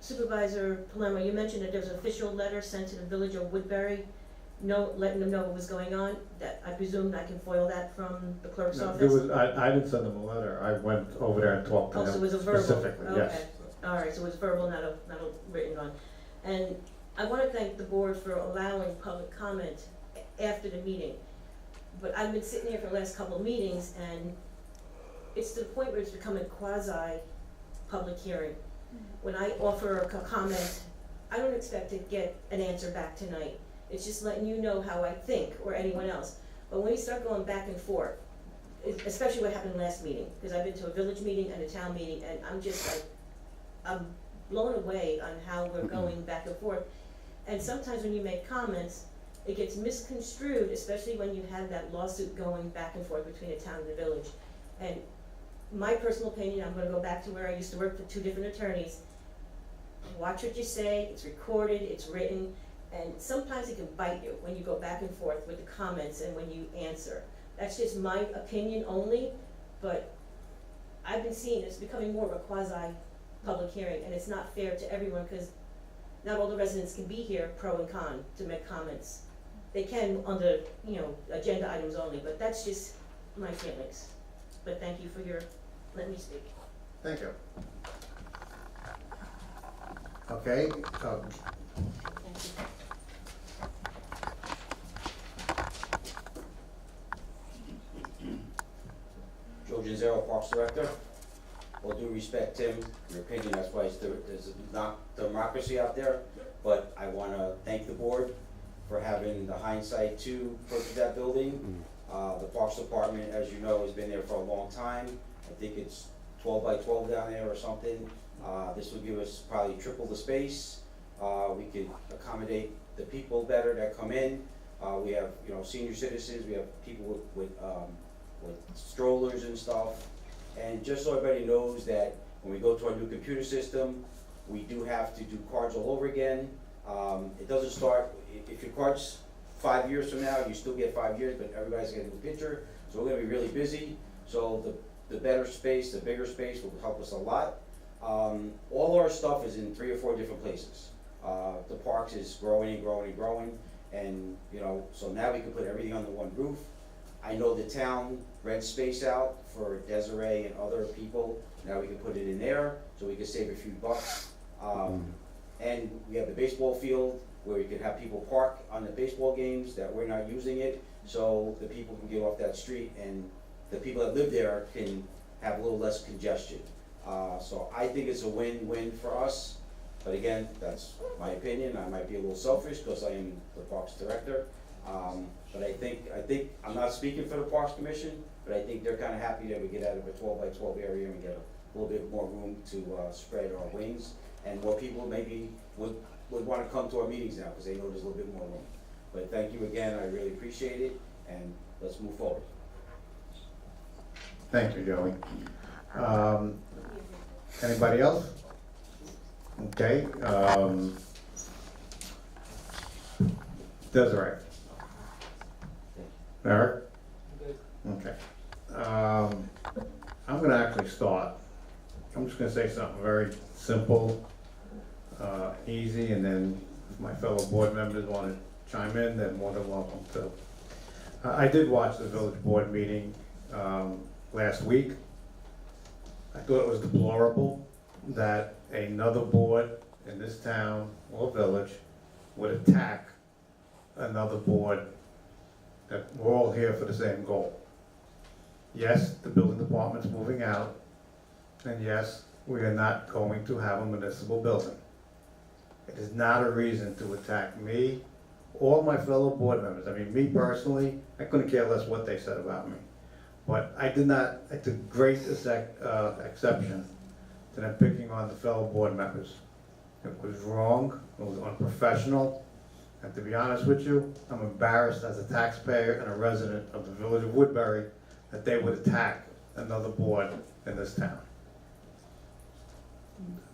Supervisor Palermo, you mentioned that there was an official letter sent to the village of Woodbury, letting them know what was going on. That, I presume I can foil that from the clerk's no, office? there was, I didn't send them a letter, I went over there and talked to Oh, so it them was a verbal? specifically, yes. Okay. Alright, so it was verbal, not a written one. And I wanna thank the board for allowing public comment after the meeting. But I've been sitting here for the last couple of meetings, and it's to the point where it's becoming quasi-public hearing. When I offer a comment, I don't expect to get an answer back tonight. It's just letting you know how I think, or anyone else. But when you start going back and forth, especially what happened last meeting, because I've been to a village meeting and a town meeting, and I'm just like, I'm blown away on how we're going back and forth. And sometimes when you make comments, it gets misconstrued, especially when you have that lawsuit going back and forth between a town and a village. And my personal opinion, I'm gonna go back to where I used to work for 2 different attorneys. Watch what you say, it's recorded, it's written, and sometimes it can bite you when you go back and forth with the comments and when you answer. That's just my opinion only, but I've been seeing it's becoming more of a quasi-public hearing, and it's not fair to everyone, because not all the residents can be here, pro and con, to make comments. They can under, agenda items only, but that's just my feelings. But thank you for letting me speak. Thank you. Okay, Thank you. Joe Genzero, Parks Director. All due respect, Tim, your opinion, that's why there's not democracy out there, but I wanna thank the board for having the hindsight to purchase that building. The Parks Department, as you know, has been there for a long time. I think it's 12 by 12 down there or something. This would give us probably triple the space. We could accommodate the people better that come in. We have, senior citizens, we have people with strollers and stuff. And just so everybody knows that when we go to our new computer system, we do have to do cards all over again. It doesn't start, if your card's 5 years from now, you still get 5 years, but everybody's gonna do a picture. So we're gonna be really busy. So the better space, the bigger space will help us a lot. All our stuff is in 3 or 4 different places. The parks is growing and growing and growing. And, so now we can put everything under one roof. I know the town rents space out for Desiree and other people. Now we can put it in there, so we can save a few bucks. And we have the baseball field where we could have people park on the baseball games that we're not using it, so the people can get off that street and the people that live there can have a little less congestion. So I think it's a win-win for us, but again, that's my opinion. I might be a little selfish because I am the Parks Director. But I think, I'm not speaking for the Parks Commission, but I think they're kind of happy that we get out of a 12 by 12 area and we get a little bit more room to spread our wings. And more people maybe would want to come to our meetings now because they know there's a little bit more room. But thank you again, I really appreciate it, and let's move forward. thank you, Joey. Anybody else? Okay, Desiree. Eric? Okay. I'm gonna actually start. I'm just gonna say something very simple, easy, and then if my fellow board members wanna chime in, they're more than welcome to. I did watch the village board meeting, last week. I thought it was deplorable that another board in this town or village would attack another board, that we're all here for the same goal. Yes, the building department's moving out, and yes, we are not going to have a municipal building. It is not a reason to attack me or my fellow board members. I mean, me personally, I couldn't care less what they said about me. But I took great exception to them picking on the fellow board members. It was wrong, it was unprofessional, and to be honest with you, I'm embarrassed as a taxpayer and a resident of the village of Woodbury that they would attack another board in this town.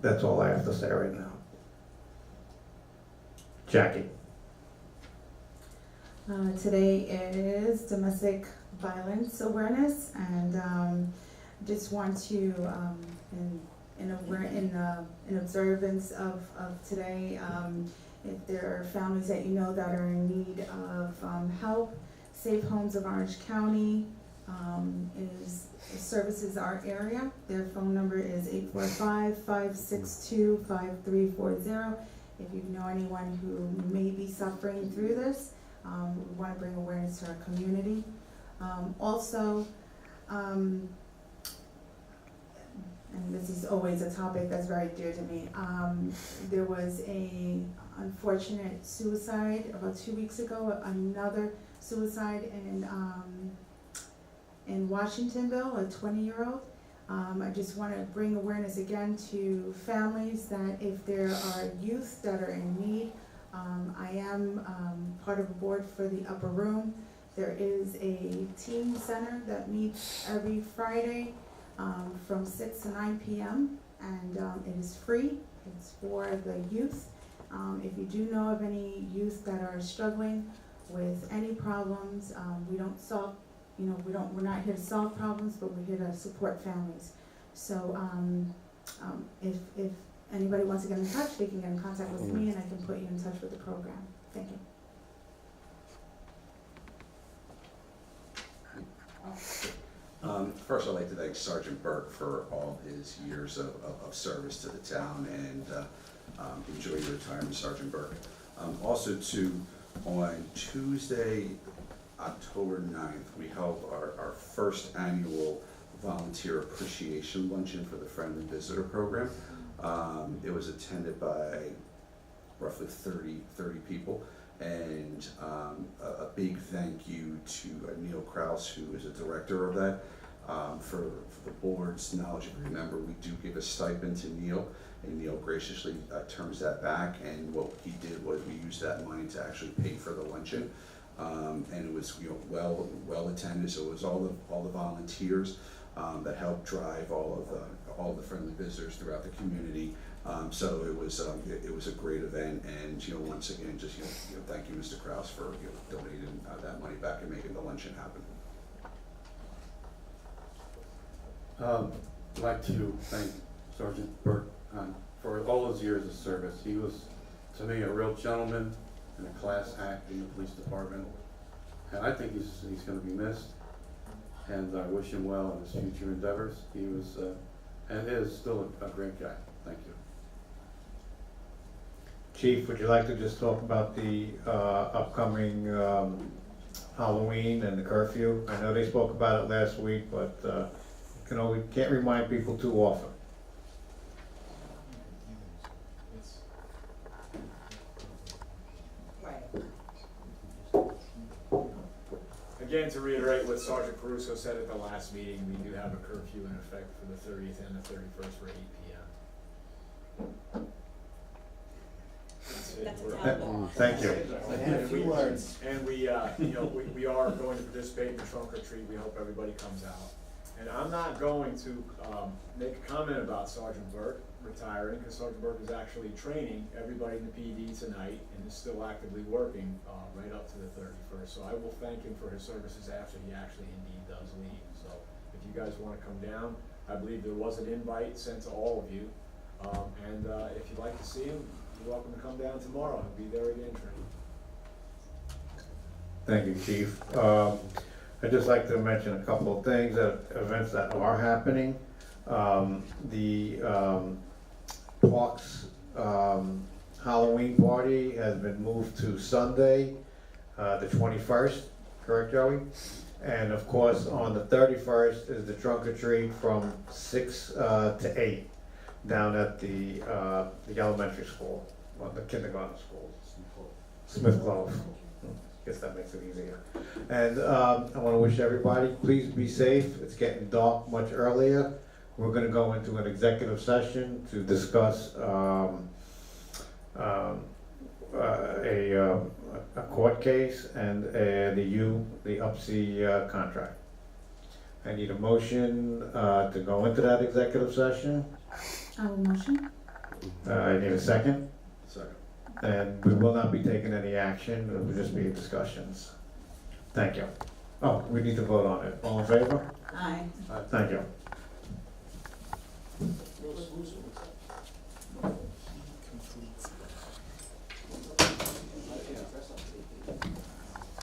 That's all I have to say right now. Jackie. Today is Domestic Violence Awareness, and just want to, in observance of today, if there are families that you know that are in need of help, Safe Homes of Orange County services our area. Their phone number is 845-562-5340. If you know anyone who may be suffering through this, we want to bring awareness to our community. Also, and this is always a topic that's very dear to me, there was a unfortunate suicide about 2 weeks ago. Another suicide in Washingtonville, a 20-year-old. I just want to bring awareness again to families that if there are youth that are in need, I am part of a board for the Upper Room. There is a teen center that meets every Friday from 6 to 9 p.m. and it is free. It's for the youth. If you do know of any youth that are struggling with any problems, we don't solve, we're not here to solve problems, but we're here to support families. So if anybody wants to get in touch, they can get in contact with me and I can put you in touch with the program. Thank you. First, I'd like to thank Sergeant Burke for all his years of service to the town, and enjoy your retirement, Sergeant Burke. Also, on Tuesday, October 9th, we held our first annual volunteer appreciation luncheon for the Friendly Visitor Program. It was attended by roughly 30 people. And a big thank you to Neil Kraus, who is a director of that. For the board's knowledge, if you remember, we do give a stipend to Neil, and Neil graciously turns that back. And what he did was we used that money to actually pay for the luncheon, and it was well attended. So it was all the volunteers that helped drive all the friendly visitors throughout the community. So it was a great event, and once again, just thank you, Mr. Kraus, for donating that money back and making the luncheon happen. I'd like to thank Sergeant Burke for all his years of service. He was, to me, a real gentleman and a class act in the police department, and I think he's going to be missed. And I wish him well in his future endeavors. He was and is still a great guy. Thank you. Chief, would you like to just talk about the upcoming Halloween and the curfew? I know they spoke about it last week, but can't remind people too often. Again, to reiterate what Sergeant Caruso said at the last meeting, we do have a curfew in effect for the 30th and the 31st for 8 p.m. That's a town law. Thank you. And we are going to participate in the trunk or treat. We hope everybody comes out. And I'm not going to make a comment about Sergeant Burke retiring, because Sergeant Burke is actually training everybody in the PD tonight and is still actively working right up to the 31st. So I will thank him for his services after he actually indeed does leave. So if you guys want to come down, I believe there was an invite sent to all of you. And if you'd like to see him, you're welcome to come down tomorrow. He'll be there again training. Thank you, Chief. I'd just like to mention a couple of things, events that are happening. The Parks Halloween party has been moved to Sunday, the 21st, correct, Joey? And of course, on the 31st is the trunk or treat from 6 to 8 down at the elementary school, or the kindergarten school, Smith Clove. Guess that makes it easier. And I want to wish everybody, please be safe. It's getting dark much earlier. We're going to go into an executive session to discuss a court case and the UPSI contract. I need a motion to go into that executive session. I will motion. I need a second. Second. And we will not be taking any action, it will just be discussions. Thank you. Oh, we need to vote on it. All in favor? Aye. Thank you. Who's